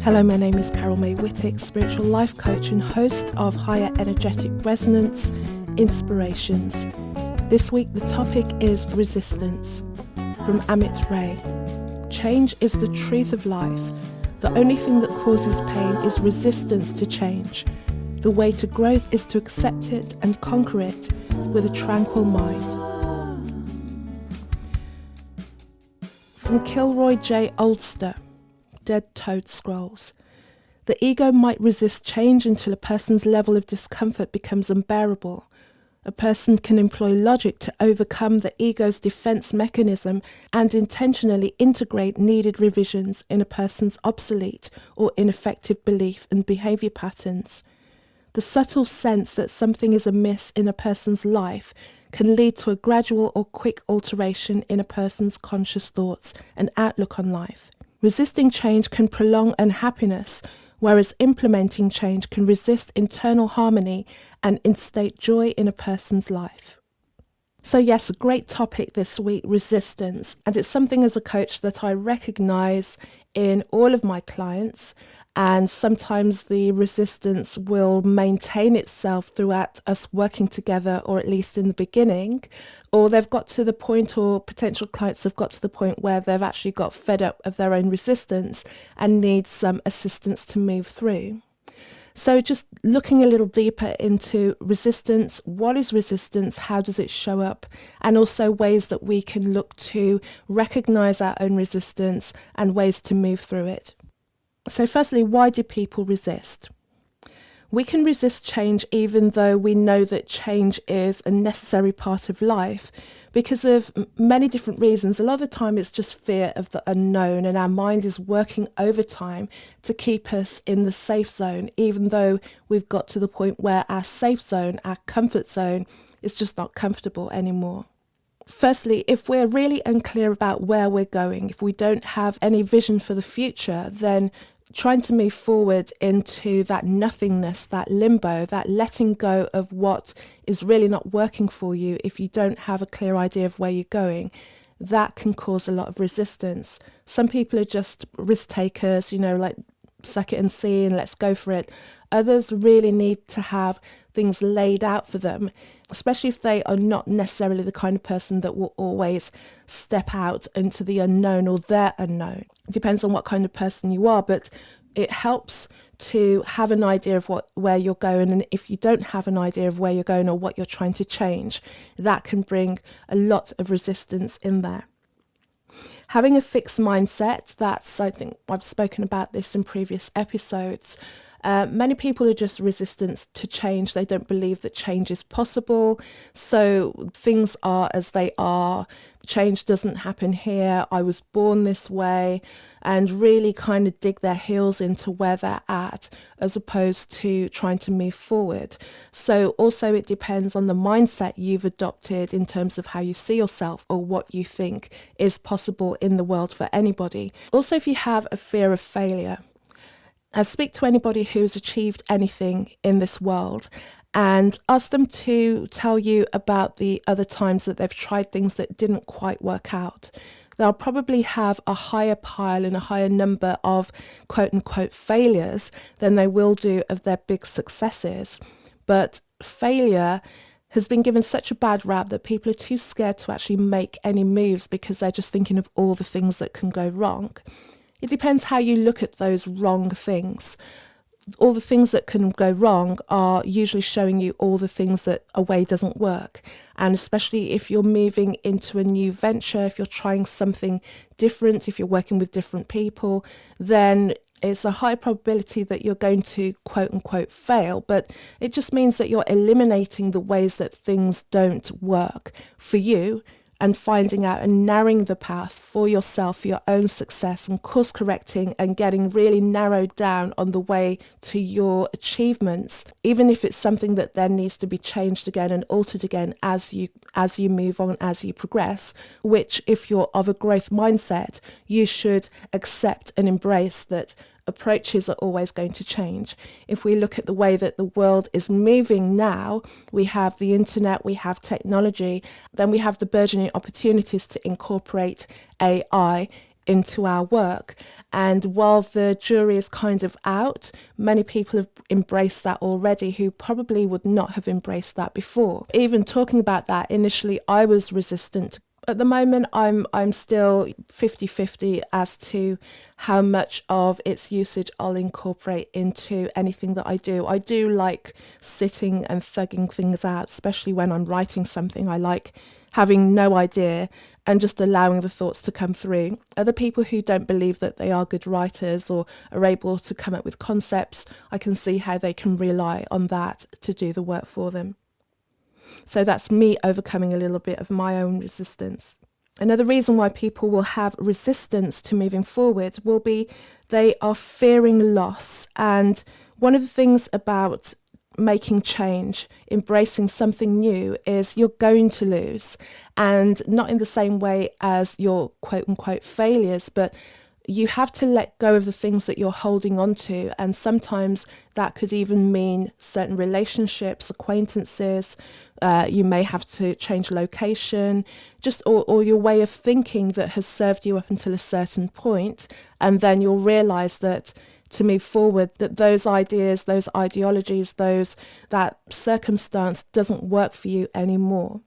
Hello, my name is Carol May Whittick, spiritual life coach and host of Higher Energetic Resonance Inspirations. This week the topic is resistance, from Amit Ray. Change is the truth of life. The only thing that causes pain is resistance to change. The way to growth is to accept it and conquer it with a tranquil mind. From Kilroy J. Oldster, Dead Toad Scrolls. The ego might resist change until a person's level of discomfort becomes unbearable. A person can employ logic to overcome the ego's defense mechanism and intentionally integrate needed revisions in a person's obsolete or ineffective belief and behavior patterns. The subtle sense that something is amiss in a person's life can lead to a gradual or quick alteration in a person's conscious thoughts and outlook on life. Resisting change can prolong unhappiness, whereas implementing change can resist internal harmony and instate joy in a person's life. So yes, a great topic this week, resistance. And it's something as a coach that I recognise in all of my clients. And sometimes the resistance will maintain itself throughout us working together, or at least in the beginning, or they've got to the point, or potential clients have got to the point where they've actually got fed up of their own resistance and need some assistance to move through. So just looking a little deeper into resistance, what is resistance, how does it show up, and also ways that we can look to recognise our own resistance and ways to move through it. So firstly, why do people resist? We can resist change even though we know that change is a necessary part of life because of many different reasons. A lot of the time it's just fear of the unknown, and our mind is working overtime to keep us in the safe zone, even though we've got to the point where our safe zone, our comfort zone, is just not comfortable anymore. Firstly, if we're really unclear about where we're going, if we don't have any vision for the future, then trying to move forward into that nothingness, that limbo, that letting go of what is really not working for you, if you don't have a clear idea of where you're going, that can cause a lot of resistance. Some people are just risk takers, like suck it and see and let's go for it. Others really need to have things laid out for them, especially if they are not necessarily the kind of person that will always step out into the unknown or their unknown. It depends on what kind of person you are, but it helps to have an idea of where you're going. And if you don't have an idea of where you're going or what you're trying to change, that can bring a lot of resistance in there. Having a fixed mindset, I think I've spoken about this in previous episodes. Many people are just resistant to change. They don't believe that change is possible. So things are as they are. Change doesn't happen here. I was born this way, and really kind of dig their heels into where they're at as opposed to trying to move forward. So also it depends on the mindset you've adopted in terms of how you see yourself or what you think is possible in the world for anybody. Also, if you have a fear of failure, speak to anybody who's achieved anything in this world and ask them to tell you about the other times that they've tried things that didn't quite work out. They'll probably have a higher pile and a higher number of quote-unquote failures than they will do of their big successes. But failure has been given such a bad rap that people are too scared to actually make any moves because they're just thinking of all the things that can go wrong. It depends how you look at those wrong things. All the things that can go wrong are usually showing you all the things that a way doesn't work. And especially if you're moving into a new venture, if you're trying something different, if you're working with different people, then it's a high probability that you're going to quote unquote fail. But it just means that you're eliminating the ways that things don't work for you, and finding out and narrowing the path for yourself, for your own success, and course correcting and getting really narrowed down on the way to your achievements, even if it's something that then needs to be changed again and altered again as you move on, as you progress, which if you're of a growth mindset, you should accept and embrace that approaches are always going to change. If we look at the way that the world is moving now, we have the internet, we have technology, then we have the burgeoning opportunities to incorporate AI into our work. And while the jury is kind of out, many people have embraced that already who probably would not have embraced that before. Even talking about that, initially I was resistant. At the moment, I'm still 50-50 as to how much of its usage I'll incorporate into anything that I do. I do like sitting and thugging things out, especially when I'm writing something. I like having no idea and just allowing the thoughts to come through. Other people who don't believe that they are good writers or are able to come up with concepts, I can see how they can rely on that to do the work for them. So that's me overcoming a little bit of my own resistance. Another reason why people will have resistance to moving forward will be they are fearing loss. And one of the things about making change, embracing something new, is you're going to lose. And not in the same way as your quote unquote failures, but you have to let go of the things that you're holding on to. And sometimes that could even mean certain relationships, acquaintances. You may have to change location, just or your way of thinking that has served you up until a certain point. And then you'll realize that to move forward, that those ideas, those ideologies, that circumstance doesn't work for you anymore.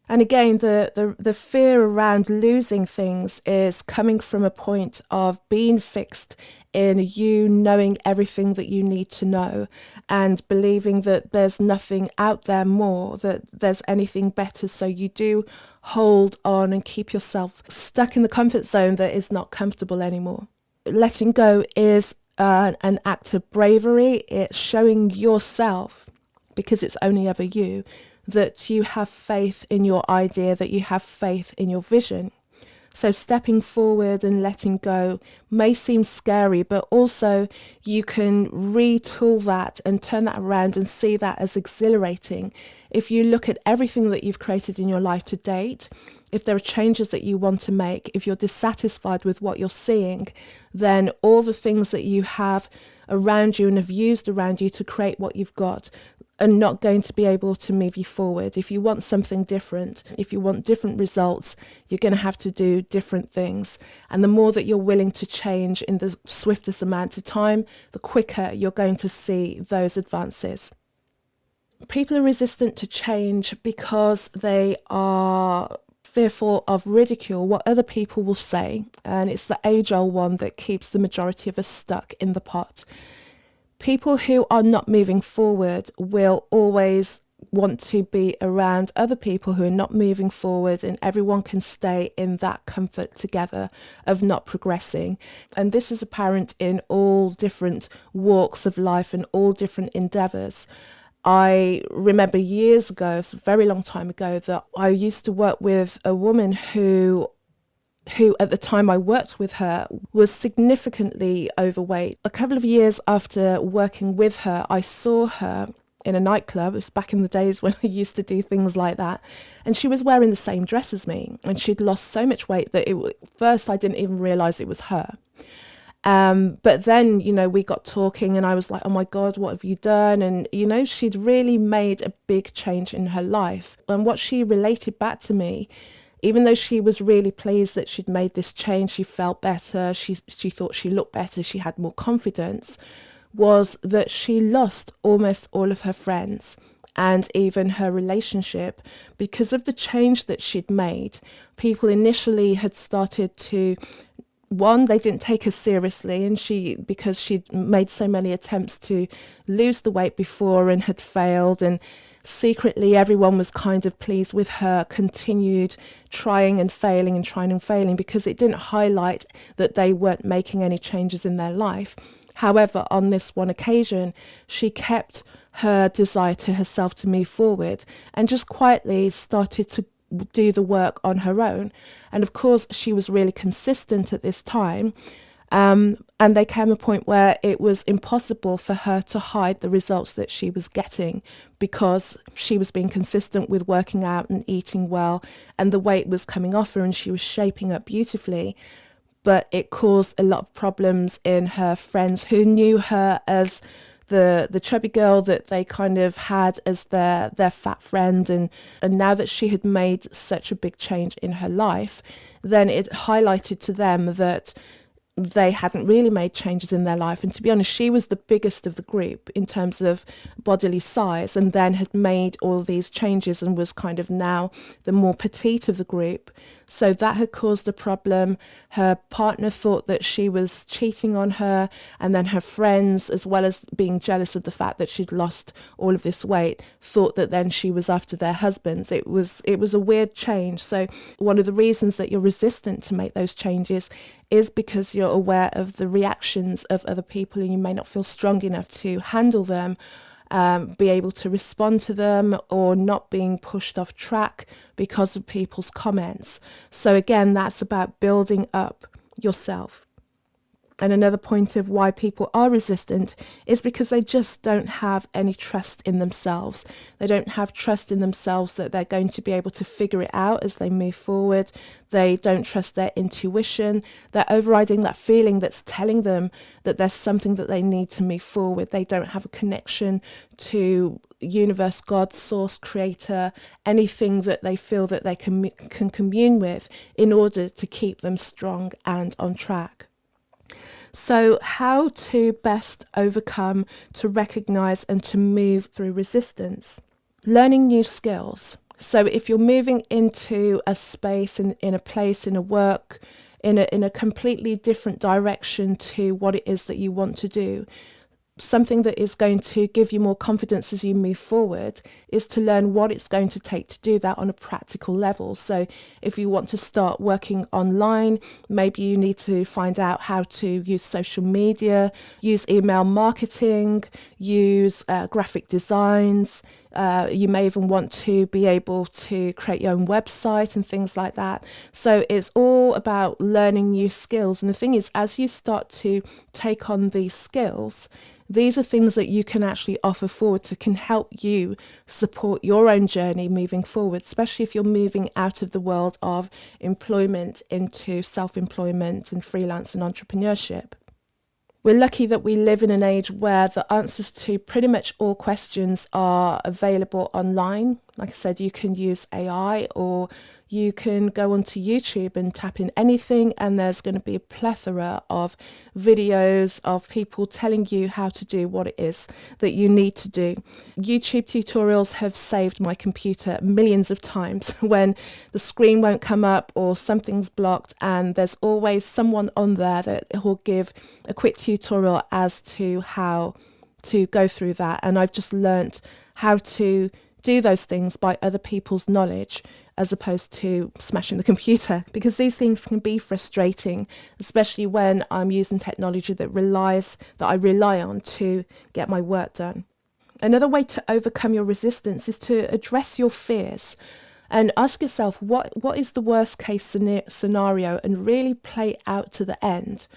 And again, the fear around losing things is coming from a point of being fixed in you knowing everything that you need to know and believing that there's nothing out there more, that there's anything better. So you do hold on and keep yourself stuck in the comfort zone that is not comfortable anymore. Letting go is an act of bravery. It's showing yourself, because it's only ever you, that you have faith in your idea, that you have faith in your vision. So stepping forward and letting go may seem scary, but also you can retool that and turn that around and see that as exhilarating. If you look at everything that you've created in your life to date, if there are changes that you want to make, if you're dissatisfied with what you're seeing, then all the things that you have around you and have used around you to create what you've got are not going to be able to move you forward. If you want something different, if you want different results, you're going to have to do different things. And the more that you're willing to change in the swiftest amount of time, the quicker you're going to see those advances. People are resistant to change because they are fearful of ridicule, what other people will say. And it's the age-old one that keeps the majority of us stuck in the pot. People who are not moving forward will always want to be around other people who are not moving forward, and everyone can stay in that comfort together of not progressing. And this is apparent in all different walks of life and all different endeavours. I remember years ago, it's a very long time ago, that I used to work with a woman who at the time I worked with her was significantly overweight. A couple of years after working with her, I saw her in a nightclub. It was back in the days when I used to do things like that. And she was wearing the same dress as me. And she'd lost so much weight that first I didn't even realise it was her. But then, we got talking and I was like, oh my God, what have you done? And, she'd really made a big change in her life. And what she related back to me, even though she was really pleased that she'd made this change, she felt better, she thought she looked better, she had more confidence, was that she lost almost all of her friends and even her relationship because of the change that she'd made. People initially had started to, one, they didn't take her seriously, and because she'd made so many attempts to lose the weight before and had failed, and secretly everyone was kind of pleased with her continued trying and failing because it didn't highlight that they weren't making any changes in their life. However, on this one occasion, she kept her desire to herself to move forward and just quietly started to do the work on her own. And of course, she was really consistent at this time. And there came a point where it was impossible for her to hide the results that she was getting because she was being consistent with working out and eating well, and the weight was coming off her and she was shaping up beautifully. But it caused a lot of problems in her friends who knew her as the chubby girl that they kind of had as their fat friend, and now that she had made such a big change in her life, then it highlighted to them that they hadn't really made changes in their life. And to be honest, she was the biggest of the group in terms of bodily size, and then had made all these changes and was kind of now the more petite of the group. So that had caused a problem. Her partner thought that she was cheating on her, and then her friends, as well as being jealous of the fact that she'd lost all of this weight, thought that then she was after their husbands. It was a weird change. So one of the reasons that you're resistant to make those changes is because you're aware of the reactions of other people, and you may not feel strong enough to handle them, be able to respond to them, or not being pushed off track because of people's comments. So again, that's about building up yourself. And another point of why people are resistant is because they just don't have any trust in themselves. They don't have trust in themselves that they're going to be able to figure it out as they move forward. They don't trust their intuition. They're overriding that feeling that's telling them that there's something that they need to move forward. They don't have a connection to universe, God, source, creator, anything that they feel that they can commune with in order to keep them strong and on track. So how to best overcome, to recognize and to move through resistance? Learning new skills. So if you're moving into a space, in a place, in a work, in a completely different direction to what it is that you want to do, something that is going to give you more confidence as you move forward is to learn what it's going to take to do that on a practical level. So if you want to start working online, maybe you need to find out how to use social media, use email marketing, use graphic designs. You may even want to be able to create your own website and things like that. So it's all about learning new skills. And the thing is, as you start to take on these skills, these are things that you can actually offer forward to can help you support your own journey moving forward, especially if you're moving out of the world of employment into self-employment and freelance and entrepreneurship. We're lucky that we live in an age where the answers to pretty much all questions are available online. Like I said, you can use AI, or you can go onto YouTube and tap in anything, and there's going to be a plethora of videos of people telling you how to do what it is that you need to do. YouTube tutorials have saved my computer millions of times when the screen won't come up or something's blocked, and there's always someone on there that will give a quick tutorial as to how to go through that. And I've just learnt how to do those things by other people's knowledge, as opposed to smashing the computer, because these things can be frustrating, especially when I'm using technology that I rely on to get my work done. Another way to overcome your resistance is to address your fears and ask yourself, what is the worst case scenario, and really play out to the end.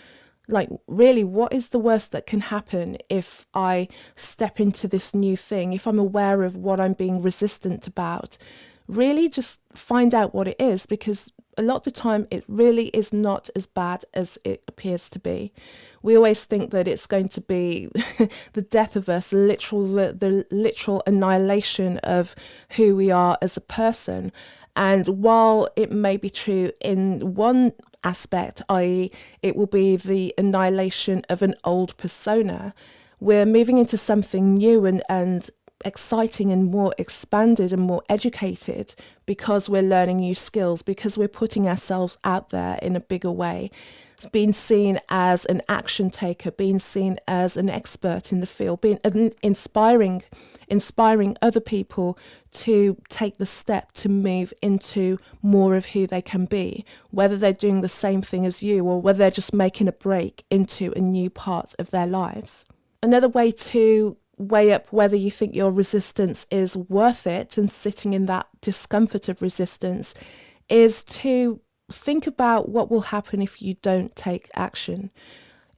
Like, really, what is the worst that can happen if I step into this new thing, if I'm aware of what I'm being resistant about? Really just find out what it is, because a lot of the time it really is not as bad as it appears to be. We always think that it's going to be the death of us, the literal annihilation of who we are as a person. And while it may be true in one aspect, i.e. it will be the annihilation of an old persona, we're moving into something new and exciting and more expanded and more educated, because we're learning new skills, because we're putting ourselves out there in a bigger way. It's being seen as an action taker, being seen as an expert in the field, being inspiring other people to take the step to move into more of who they can be, whether they're doing the same thing as you or whether they're just making a break into a new part of their lives. Another way to weigh up whether you think your resistance is worth it and sitting in that discomfort of resistance is to think about what will happen if you don't take action.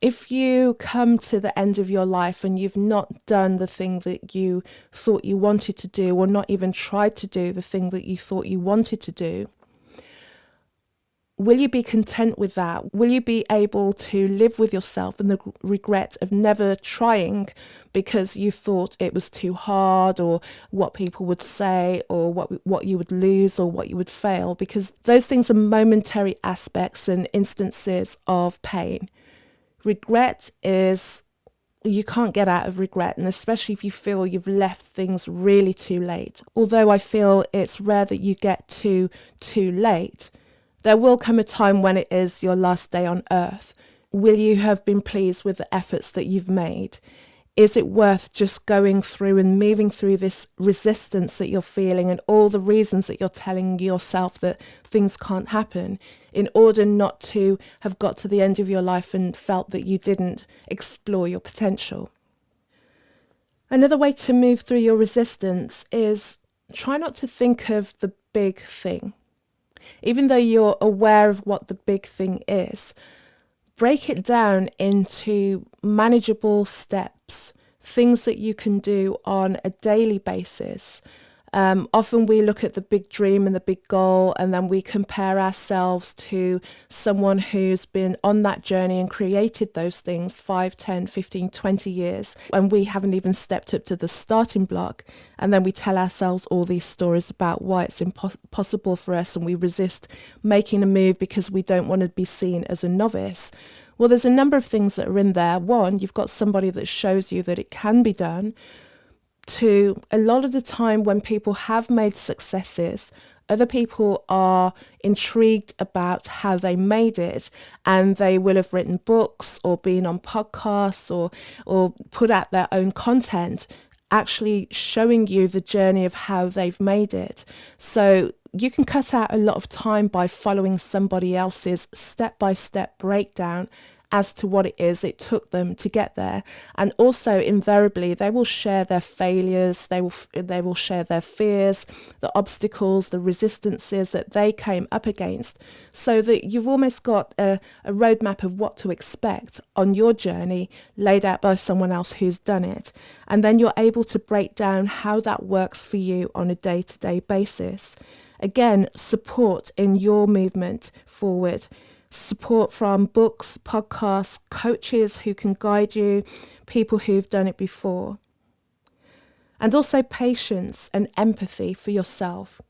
If you come to the end of your life and you've not done the thing that you thought you wanted to do, or not even tried to do the thing that you thought you wanted to do, will you be content with that? Will you be able to live with yourself and the regret of never trying because you thought it was too hard, or what people would say, or what you would lose, or what you would fail? Because those things are momentary aspects and instances of pain. Regret is, you can't get out of regret, and especially if you feel you've left things really too late. Although I feel it's rare that you get too late, there will come a time when it is your last day on earth. Will you have been pleased with the efforts that you've made? Is it worth just going through and moving through this resistance that you're feeling and all the reasons that you're telling yourself that things can't happen, in order not to have got to the end of your life and felt that you didn't explore your potential? Another way to move through your resistance is try not to think of the big thing. Even though you're aware of what the big thing is, break it down into manageable steps, things that you can do on a daily basis. Often we look at the big dream and the big goal, and then we compare ourselves to someone who's been on that journey and created those things 5, 10, 15, 20 years, and we haven't even stepped up to the starting block. And then we tell ourselves all these stories about why it's impossible for us, and we resist making a move because we don't want to be seen as a novice. Well, there's a number of things that are in there. One, you've got somebody that shows you that it can be done. Two, a lot of the time when people have made successes, other people are intrigued about how they made it, and they will have written books or been on podcasts or put out their own content, actually showing you the journey of how they've made it. So you can cut out a lot of time by following somebody else's step-by-step breakdown as to what it is it took them to get there. And also, invariably, they will share their failures, they will share their fears, the obstacles, the resistances that they came up against, so that you've almost got a roadmap of what to expect on your journey laid out by someone else who's done it. And then you're able to break down how that works for you on a day-to-day basis. Again, support in your movement forward. Support from books, podcasts, coaches who can guide you, people who've done it before. And also patience and empathy for yourself,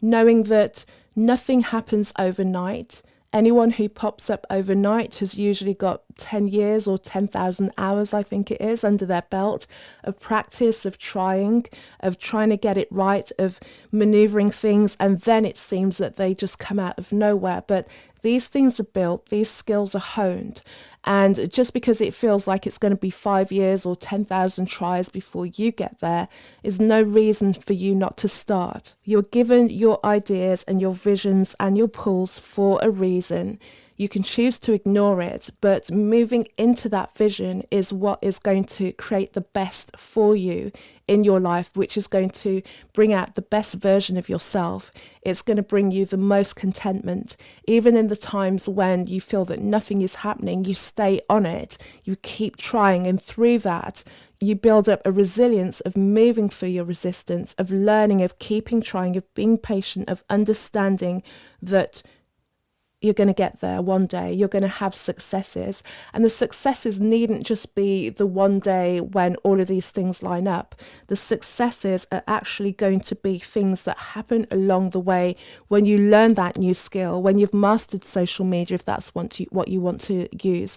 knowing that nothing happens overnight. Anyone who pops up overnight has usually got 10 years or 10,000 hours, I think it is, under their belt of practice, of trying to get it right, of maneuvering things, and then it seems that they just come out of nowhere. But these things are built, these skills are honed, and just because it feels like it's going to be 5 years or 10,000 tries before you get there is no reason for you not to start. You're given your ideas and your visions and your pulls for a reason. You can choose to ignore it, but moving into that vision is what is going to create the best for you in your life, which is going to bring out the best version of yourself. It's going to bring you the most contentment. Even in the times when you feel that nothing is happening, you stay on it, you keep trying, and through that, you build up a resilience of moving through your resistance, of learning, of keeping trying, of being patient, of understanding that you're going to get there one day. You're going to have successes. And the successes needn't just be the one day when all of these things line up. The successes are actually going to be things that happen along the way when you learn that new skill, when you've mastered social media, if that's what you want to use,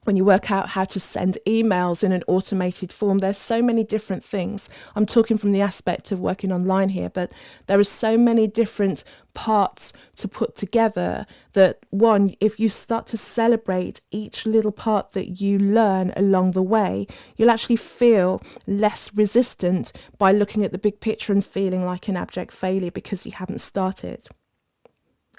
when you work out how to send emails in an automated form. There's so many different things. I'm talking from the aspect of working online here, but there are so many different parts to put together that, one, if you start to celebrate each little part that you learn along the way, you'll actually feel less resistant by looking at the big picture and feeling like an abject failure because you haven't started.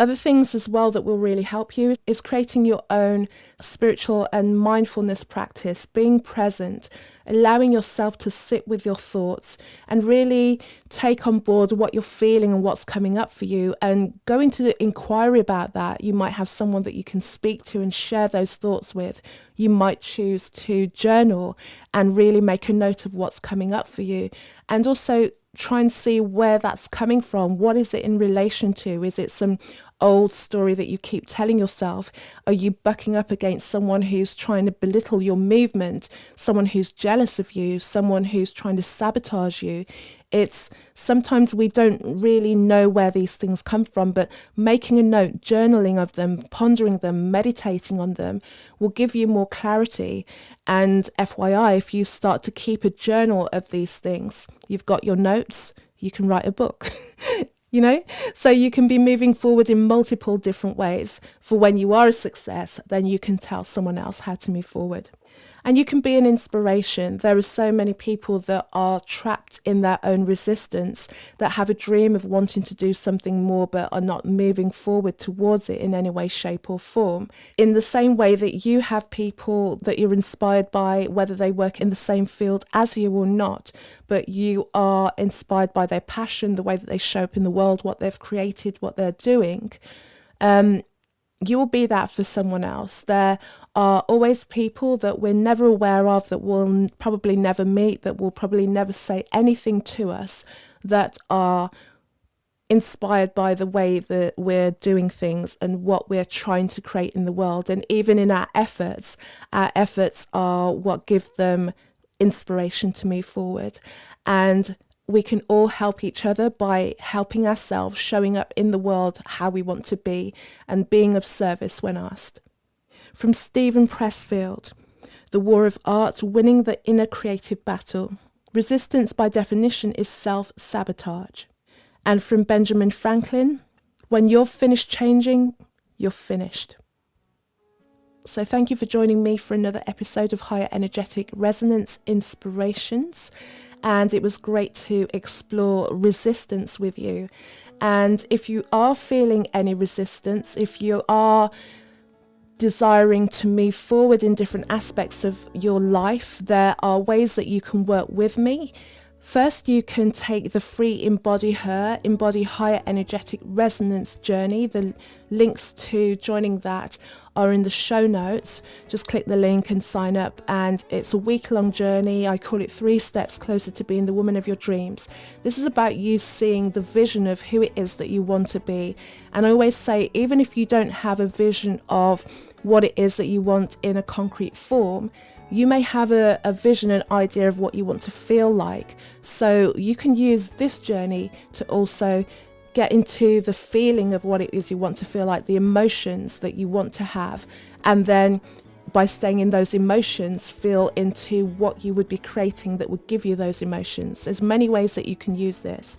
Other things as well that will really help you is creating your own spiritual and mindfulness practice, being present, allowing yourself to sit with your thoughts and really take on board what you're feeling and what's coming up for you, and go into the inquiry about that. You might have someone that you can speak to and share those thoughts with. You might choose to journal and really make a note of what's coming up for you. And also try and see where that's coming from. What is it in relation to? Is it some old story that you keep telling yourself? Are you bucking up against someone who's trying to belittle your movement, someone who's jealous of you, someone who's trying to sabotage you? It's sometimes we don't really know where these things come from, but making a note, journaling of them, pondering them, meditating on them will give you more clarity. And FYI, if you start to keep a journal of these things, you've got your notes, you can write a book. You know, so you can be moving forward in multiple different ways. For when you are a success, then you can tell someone else how to move forward. And you can be an inspiration. There are so many people that are trapped in their own resistance, that have a dream of wanting to do something more, but are not moving forward towards it in any way, shape or form. In the same way that you have people that you're inspired by, whether they work in the same field as you or not, but you are inspired by their passion, the way that they show up in the world, what they've created, what they're doing. You will be that for someone else. There are always people that we're never aware of, that we'll probably never meet, that will probably never say anything to us, that are inspired by the way that we're doing things and what we're trying to create in the world. And even in our efforts are what give them inspiration to move forward. And we can all help each other by helping ourselves, showing up in the world how we want to be, and being of service when asked. From Stephen Pressfield, The War of Art, Winning the Inner Creative Battle. Resistance by definition is self-sabotage. And from Benjamin Franklin, when you're finished changing, you're finished. So thank you for joining me for another episode of Higher Energetic Resonance Inspirations. And it was great to explore resistance with you. And if you are feeling any resistance, if you are desiring to move forward in different aspects of your life, there are ways that you can work with me. First, you can take the free Embody Higher Energetic Resonance journey. The links to joining that are in the show notes. Just click the link and sign up, and it's a week-long journey. I call it 3 steps closer to being the woman of your dreams. This is about you seeing the vision of who it is that you want to be. And I always say, even if you don't have a vision of what it is that you want in a concrete form, you may have a vision, an idea of what you want to feel like. So you can use this journey to also get into the feeling of what it is you want to feel like, the emotions that you want to have. And then by staying in those emotions, feel into what you would be creating that would give you those emotions. There's many ways that you can use this.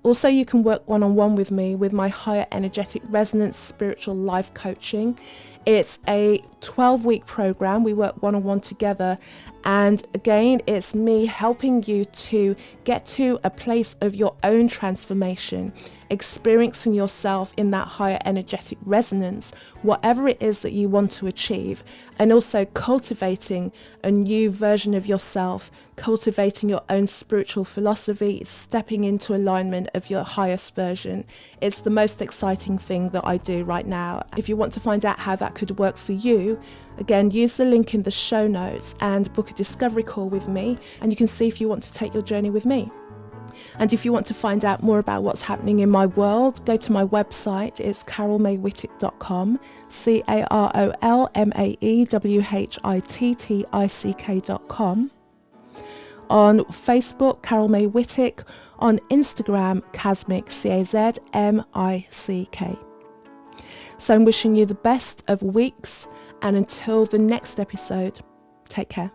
Also, you can work one-on-one with me with my Higher Energetic Resonance Spiritual Life Coaching. It's a 12-week program. We work one-on-one together. And again, it's me helping you to get to a place of your own transformation, experiencing yourself in that higher energetic resonance, whatever it is that you want to achieve, and also cultivating a new version of yourself, cultivating your own spiritual philosophy, stepping into alignment of your highest version. It's the most exciting thing that I do right now. If you want to find out how that could work for you, again, use the link in the show notes and book a discovery call with me, and you can see if you want to take your journey with me. And if you want to find out more about what's happening in my world, go to my website. It's carolmaywhittick.com, carolmaewhittick.com. On Facebook, Carol May Whittick. On Instagram, Casmic, CAZMICK. So I'm wishing you the best of weeks, and until the next episode, take care.